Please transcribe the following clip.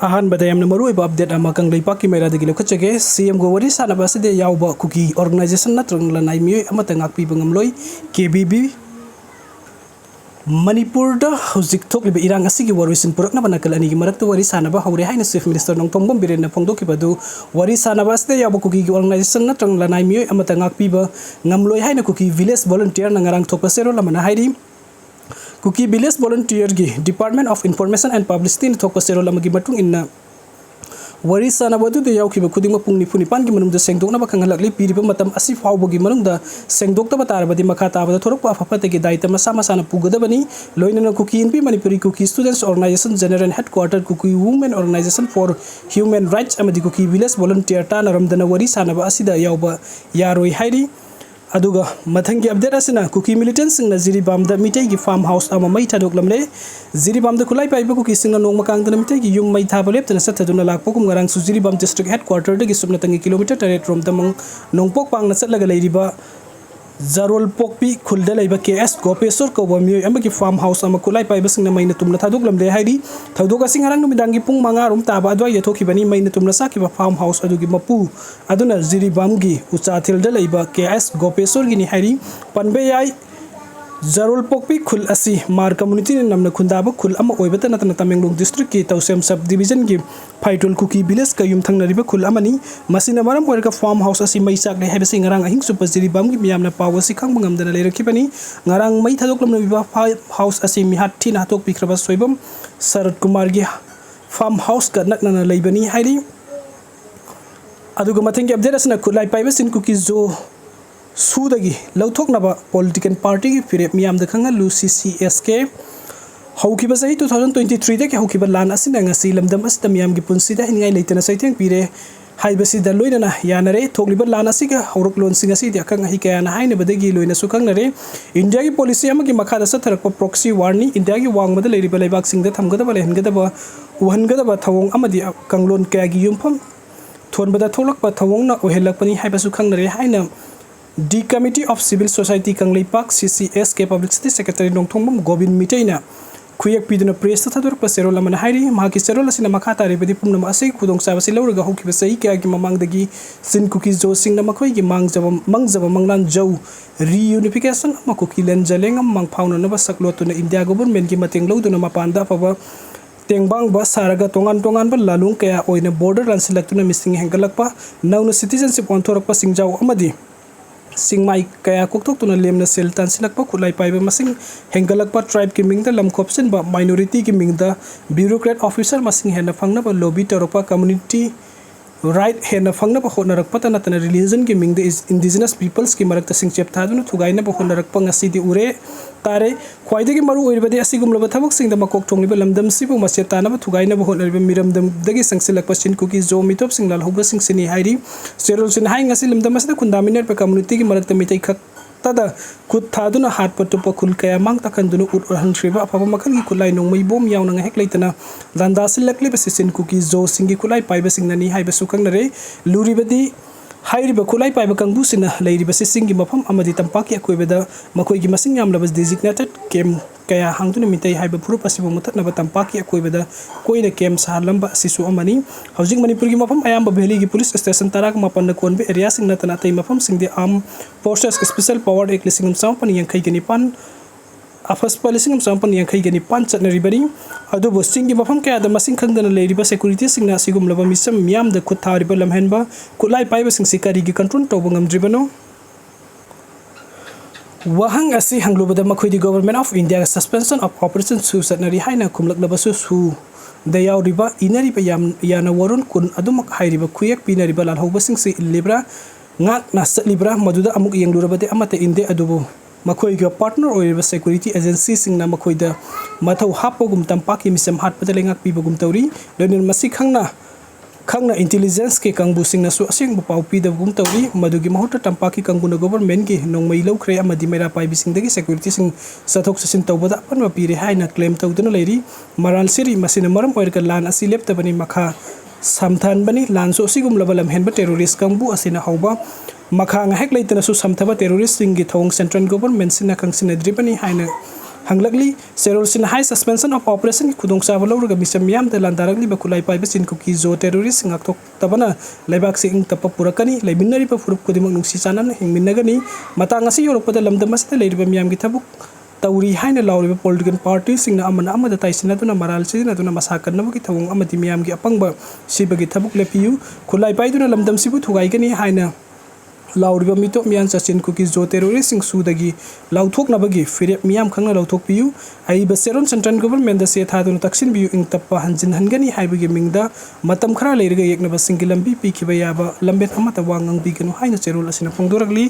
अहनबद update कंगलेपाकी मैरादगी लौखचगे सीएम गो वरी सानबसदे यावबा कुकी ऑर्गेनाइजेशन नत्रंग लनाई मियोय अमता ngakpiba ngamloi KBB manipur da hojik thokliba irang asigi warisin purakna banakal ani gi marakta wari sanaba haure haina chief minister nongtongbom birena phongdokibadu wari sanabasde yabu kuki organization natrang lanai miyoy amata ngakpiba ngamloi haina kuki village volunteer na ngarang thokpasero lamana hairi Kuki village volunteer gi Department of Information and Publicity ni thokpasero lamagi matung inna wari sanabadu de yaukiba khudingma pung nifu nipan gi manungda sengdokna ba khangalakli piriba matam asi fawbogi manungda sengdokta batarabadi makha tabada thorokpa afapate gi daita masa masana pugadabani loinana kuki inpi manipuri kuki students organization general headquarter kuki women organization for human rights amadi kuki village volunteer ta naramdana wari sanaba asida yauba yaroi hairi aduga mathangi update asina kuki militants singna jiribam da mitai gi farm house ama mai thadok lamle jiribam da kulai paiba kuki singna nong makang da mitai gi yum mai thaba lep tana sathaduna lakpo kum ngarang su jiribam district headquarter da gi subna tangi kilometer taret rom da mang nongpok pang na chatlaga leiriba Zarol pokpi khulda laiba KS Gopesor ko bami amagi farm house ama kulai paiba singna maina tumna thadok lamle hairi thadoga singarang numidangi pung manga rom taba adwa yathoki bani maina tumna sakiba farm house adugi mapu aduna jiribam gi uchathil da laiba KS Gopesor gi ni hairi panbe yai Zarol pokpi khul asi mar community ni namna khundaba khul ama oibata natana Tamenglong district ki Tausem sub division gi Phaitol kuki village ka yum thang nariba khul amani masina maram poer ka farm house asi mai sak le hebe singarang ahing super jiribam gi miyamna pawa si khang bangam dana leira kibani ngarang mai thadok lamna biba house asi mi hat thin hatok pikraba soibam Sarat Kumar gi farm house ka nakna leibani hairi aduga mathengi update asna khulai paiba sin kuki zo Sudagi lauthoknaba political party gi firep miyam da khanga lu CCSK haukiba sahi 2023 da ke haukiba lan asina ngasi lamdam asita miyam gi punsida hingai leitana saitheng pire haibasi da loinana yanare thokliba lan asiga haurok lon singa si da khanga hi kayana haina badagi loina su khangnare India gi policy amagi makha da satharakpa proxy war ni India gi wangma da leiriba leibak singda thamgada lehengadaba uhangada thawong amadi kanglon kaya gi yumpham thonbada tholakpa thawong na ohelakpani haibasu khangnare haina The Committee of Civil Society Kangleipak CCSK Publicity Secretary Nongthongbom Gobin Miteina Kuyak Piduna Press Tadur Pasero Lamana Hairi Maki Serola Sina Makata Ribadi Pumna Masi Kudong Sabasi Lauraga Hoki Sai Kagi Mamang Dagi Sin Kuki Zo Sing Namakoi Mangzaba Manglan Jo Reunification Makuki Lenjaleng Mang Pauna Nova Saklotuna India Government Gimating Loduna Mapanda Pava Tengbang ba saraga tongan ba lalung kaya oina border lan silaktuna missing hengalakpa nauna citizenship onthorakpa singjau amadi Singmai kaya koktok tuna lemna sel tan silakpa kulai paiba masing hengalakpa tribe ki mingda lamkhopsen ba minority ki mingda bureaucrat officer masing hena phangna ba lobby taropa community right hena phangna ba honarakpa tana religion ki mingda is indigenous peoples ki marakta singchep thaduna thugaina ba honarakpa ngasi di ure tare khwaidagi maru oiribadi asigumlaba thabak singda makok thongliba lamdam sibu masetana ba thugaina ba honariba miramdam dagi sangsilakpa sin kuki zo mitop singlal hubra singsini hairi serol sin hai ngasi lamdam asda kundaminat pa community ki marakta mitai khak tada khut thaduna hat patupa khul kaya mang takandunu urhan shriba apaba makal gi kulai nongmai bom yauna hek leitana landa silakli ba sin kuki zo singi kulai paiba singnani haiba sukangnare luribadi Hairiba kulai paiba kangbu sina leiriba singi mafam amadi tampaki akoibeda makoi gi masing yamlabas designated kem kaya hangtuna mitai haiba puru pasibo mutatna ba tampaki akoibeda koina kem sahalamba sisu amani housing manipur gi mafam ayamba valley gi police station tarak mapan na konbe area singna tana tai mafam singde arm forces special powered eklisingum sampani yang kai gani pan afas policing sampan yang kai gani pan chatna ribari adu bo singi mafam kaya da masing khangdana leiriba security singna sigum laba misam miam da khut thariba lamhenba kulai paiba sing sikari gi control tobangam dribano wahang asi hanglubada makhoi di government of India suspension of operation su satnari haina kumlak labasu su dayaw riba inari ba yana warun kun adumak hairiba kuyak pinariba lal hoba sing si libra ngak na libra maduda amuk yang lurabade amate inde adubo Makoi ga partner oiriba security agency singna makoi da mathau hapogum tampaki misam hat patalengak pibagum tauri lenin masi khangna intelligence ke kangbu singna su asing pau pidagum tauri madugi mahota tampaki kanguna government gi nongmai lokre amadi mera pai bisingdagi security sing sathok sasin tawbada panwa pire haina claim tawduna leiri maral siri masina maram oirka lan asi leptabani makha samthan bani lanso sigum labalam henba terrorist kangbu asina hauba makha nga hek leitana su samthaba terrorist singi thong central government sina kang sina dribani haina hanglakli serol sin high suspension of operation khudong sa balawraga misam miyam da landaragli ba khulai paiba sin kuki zo terrorist ngakthok tabana laibak se ing tapa purakani laiminari pa furup kudimang nungsi sanan hingminnagani matang asi yorokpada lamdam asita leiriba miyam gi thabuk tauri haina lauriba political party singna amana amada taisina duna maral sidina duna masakan nabuki thawung amati miyam gi apangba sibagi thabuk lepiu khulai paiduna lamdam sibu thugai gani haina lauriba mito miyan sachin kuki zo terrorist sing sudagi lauthok nabagi firep miyam khangna lauthok piu ai baseron central government da se thadun taksin biu ing tappa hanjin hangani haibagi mingda matam khara leirga yekna basingi lambi pi khibaya ba lambet amata wangang biganu haina cherul asina phongdoragli